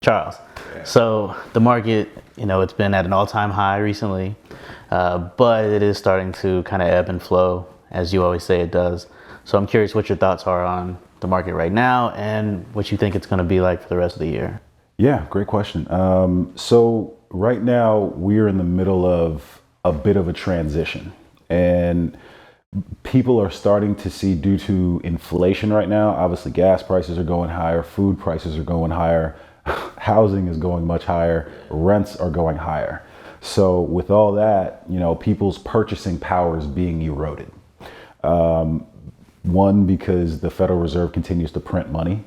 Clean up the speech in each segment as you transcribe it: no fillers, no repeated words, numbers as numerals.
Charles. So the market, it's been at an all-time high recently, but it is starting to kind of ebb and flow, as you always say it does. So I'm curious what your thoughts are on the market right now and what you think it's going to be like for the rest of the year. Yeah, great question. So right now we're in the middle of a bit of a transition, and people are starting to see, due to inflation right now, obviously gas prices are going higher, food prices are going higher, housing is going much higher, rents are going higher. So with all that, people's purchasing power is being eroded. One, because the Federal Reserve continues to print money.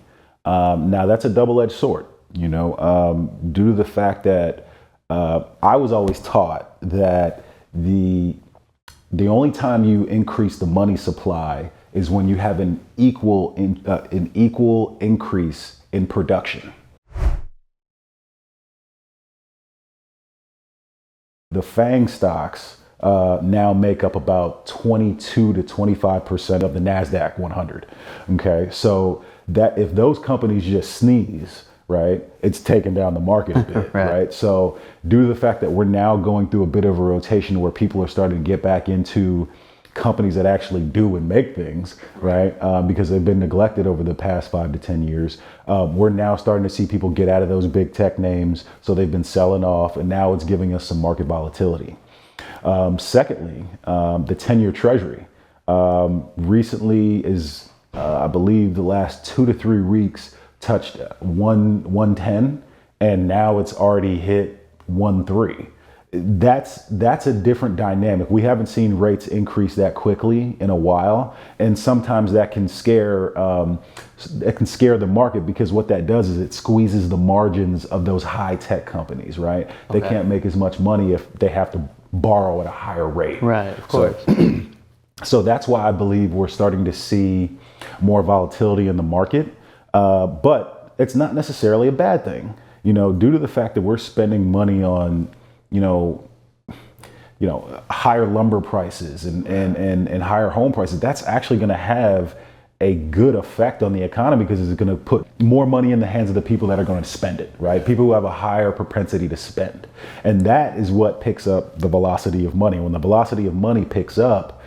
Now that's a double-edged sword, due to the fact that I was always taught that the only time you increase the money supply is when you have an equal increase in production. The FANG stocks now make up about 22 to 25% of the NASDAQ 100. Okay, so that if those companies just sneeze, right, it's taken down the market a bit, right? So due to the fact that we're now going through a bit of a rotation where people are starting to get back into companies that actually do and make things, right? Because they've been neglected over the past 5 to 10 years. We're now starting to see people get out of those big tech names. So they've been selling off, and now it's giving us some market volatility. Secondly, the 10-year Treasury recently is, I believe the last 2 to 3 weeks, touched 110, and now it's already hit 1.3. That's a different dynamic. We haven't seen rates increase that quickly in a while, and sometimes that can scare the market, because what that does is it squeezes the margins of those high tech companies, right? Okay. They can't make as much money if they have to borrow at a higher rate. Right, of course. So that's why I believe we're starting to see more volatility in the market. But it's not necessarily a bad thing, due to the fact that we're spending money on, higher lumber prices and higher home prices. That's actually going to have a good effect on the economy, because it's going to put more money in the hands of the people that are going to spend it, right? People who have a higher propensity to spend. And that is what picks up the velocity of money. When the velocity of money picks up,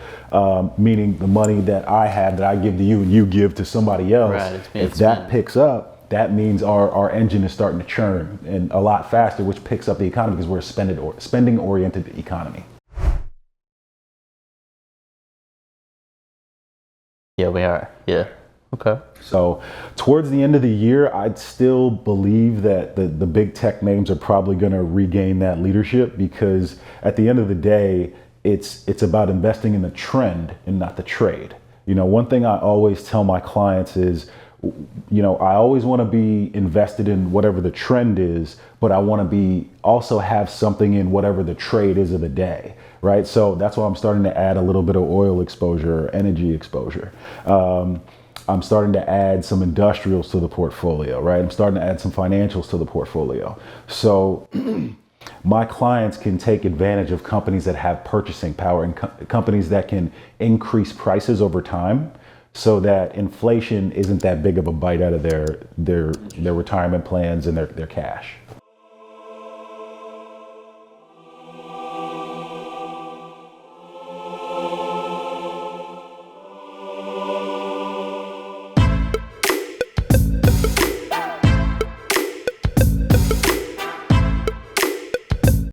meaning the money that I have that I give to you and you give to somebody else, right, if that picks up, that means our engine is starting to churn, and a lot faster, which picks up the economy, because we're a spending-oriented economy. Yeah, we are. Yeah. Okay. So towards the end of the year, I'd still believe that the big tech names are probably going to regain that leadership, because at the end of the day, it's about investing in the trend and not the trade. One thing I always tell my clients is, I always want to be invested in whatever the trend is, but I want to also have something in whatever the trade is of the day, right? So that's why I'm starting to add a little bit of oil exposure, energy exposure. I'm starting to add some industrials to the portfolio, right? I'm starting to add some financials to the portfolio. So my clients can take advantage of companies that have purchasing power, and companies that can increase prices over time, so that inflation isn't that big of a bite out of their retirement plans and their cash.